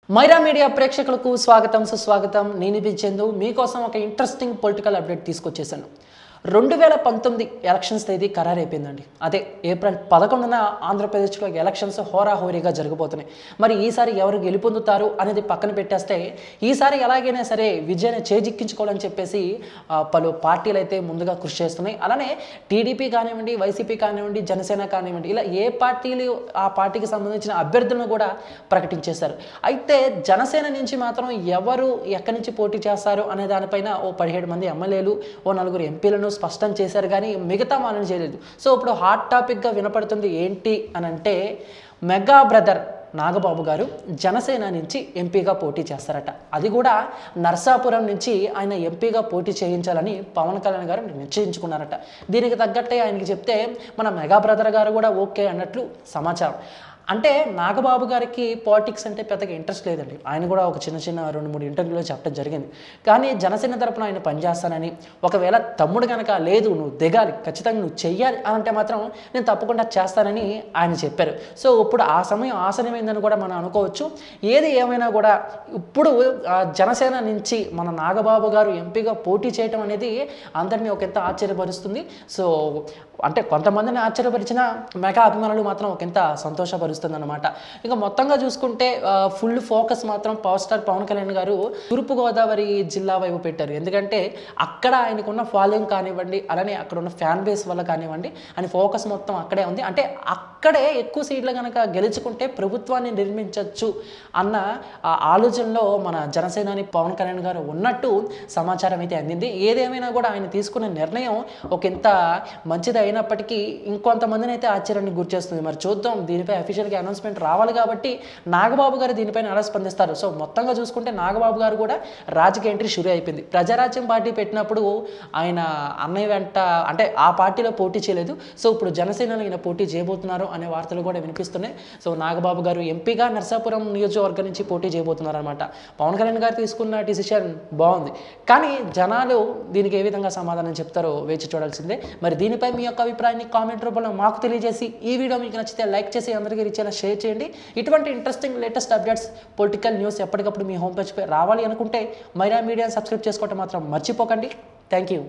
Myra media ప్రేక్షకులకు స్వాగతం సుస్వాగతం నేను విజేందు మీకోసం ఒక ఇంట్రెస్టింగ్ పొలిటికల్ అప్డేట్ తీసుకొచ్చేసాను 2019 ఎలక్షన్స్ తేదీ ఖరారైపోయిందండి అదే ఏప్రిల్ 11న ఆంధ్రప్రదేశ్లో ఎలక్షన్స్ హోరాహోరీగా జరగబోతున్నాయి మరి ఈసారి ఎవరు గెలుపొందుతారు అనేది పక్కన పెట్టేస్తే ఈసారి ఎలాగైనా సరే విజయాన్ని చేజిక్కించుకోవాలని చెప్పేసి పలు పార్టీలు అయితే ముందుగా కృషి చేస్తున్నాయి అలానే టీడీపీ కానివ్వండి వైసీపీ కానివ్వండి జనసేన కానివ్వండి ఇలా ఏ పార్టీలు ఆ పార్టీకి సంబంధించిన అభ్యర్థులను కూడా ప్రకటించేశారు అయితే జనసేన నుంచి మాత్రం ఎవరు ఎక్కడి నుంచి పోటీ చేస్తారు అనే దానిపైన ఓ 17 మంది ఎమ్మెల్యేలు ఓ 4 ఎంపీలను స్పష్టం చేశారు కానీ మిగతా వాళ్ళని చేయలేదు సో ఇప్పుడు హాట్ టాపిక్గా వినపడుతుంది ఏంటి అని అంటే మెగా బ్రదర్ నాగబాబు గారు జనసేన నుంచి ఎంపీగా పోటీ చేస్తారట అది కూడా నర్సాపురం నుంచి ఆయన ఎంపీగా పోటీ చేయించాలని పవన్ కళ్యాణ్ గారు నిశ్చయించుకున్నారట దీనికి తగ్గట్టే ఆయనకి చెప్తే మన మెగా బ్రదర్ గారు కూడా ఓకే అన్నట్లు సమాచారం అంటే నాగబాబు గారికి పాలిటిక్స్ అంటే పెద్దగా ఇంట్రెస్ట్ లేదండి ఆయన కూడా ఒక చిన్న 2-3 ఇంటర్వ్యూలో చెప్పడం జరిగింది కానీ జనసేన తరపున ఆయన పనిచేస్తానని ఒకవేళ తమ్ముడు కనుక లేదు నువ్వు దిగాలి ఖచ్చితంగా నువ్వు చెయ్యాలి అంటే మాత్రం నేను తప్పకుండా చేస్తానని ఆయన చెప్పారు సో ఇప్పుడు ఆ సమయం ఆసనమైందని కూడా మనం అనుకోవచ్చు ఏది ఏమైనా కూడా ఇప్పుడు జనసేన నుంచి మన నాగబాబు గారు ఎంపీగా పోటీ చేయడం అనేది అందరినీ ఒకంత ఆశ్చర్యపరుస్తుంది సో అంటే కొంతమందిని ఆశ్చర్యపరిచిన మెగా అభిమానులు మాత్రం ఒకంత సంతోషపరుస్తుంది అనమాట ఇక మొత్తంగా చూసుకుంటే ఫుల్ ఫోకస్ మాత్రం పవర్ స్టార్ పవన్ కళ్యాణ్ గారు తూర్పుగోదావరి జిల్లా వైపు పెట్టారు ఎందుకంటే అక్కడ ఆయనకున్న ఫాలోయింగ్ కానివ్వండి అలానే అక్కడ ఉన్న ఫ్యాన్ బేస్ వల్ల కానివ్వండి ఆయన ఫోకస్ మొత్తం అక్కడే ఉంది అంటే అక్కడే ఎక్కువ సీట్లు కనుక గెలుచుకుంటే ప్రభుత్వాన్ని నిర్మించవచ్చు అన్న ఆలోచనలో మన జనసేనాని పవన్ కళ్యాణ్ గారు ఉన్నట్టు సమాచారం అయితే అందింది ఏదేమైనా కూడా ఆయన తీసుకున్న నిర్ణయం ఒకంత మంచిది అయినప్పటికీ ఇంకొంతమందిని అయితే ఆశ్చర్యానికి గురిచేస్తుంది మరి చూద్దాం దీనిపై అఫీషియల్గా అనౌన్స్మెంట్ రావాలి కాబట్టి నాగబాబు గారు దీనిపైన ఎలా స్పందిస్తారు సో మొత్తంగా చూసుకుంటే నాగబాబు గారు కూడా రాజకీయ ఎంట్రీ షురూ అయిపోయింది ప్రజారాజ్యం పార్టీ పెట్టినప్పుడు ఆయన అన్నయ్య వెంట అంటే ఆ పార్టీలో పోటీ చేయలేదు సో ఇప్పుడు జనసేనలో ఈయన పోటీ చేయబోతున్నారు అనే వార్తలు కూడా వినిపిస్తున్నాయి సో నాగబాబు గారు ఎంపీగా నర్సాపురం నియోజకవర్గం నుంచి పోటీ చేయబోతున్నారు అనమాట పవన్ కళ్యాణ్ గారు తీసుకున్న డిసిషన్ బాగుంది కానీ జనాలు దీనికి ఏ విధంగా సమాధానం చెప్తారో వేచి చూడాల్సిందే మరి దీనిపై మీ యొక్క అభిప్రాయాన్ని కామెంట్ రూపంలో మాకు తెలియజేసి ఈ వీడియో మీకు నచ్చితే లైక్ చేసి అందరికీ రీచ్ అయ్యేలా షేర్ చేయండి ఇటువంటి interesting latest updates political news ఎప్పటికప్పుడు మీ హోమ్ పేజ్పై రావాలి అనుకుంటే మైరా మీడియాని సబ్స్క్రైబ్ చేసుకోవడం మాత్రం మర్చిపోకండి థ్యాంక్ యూ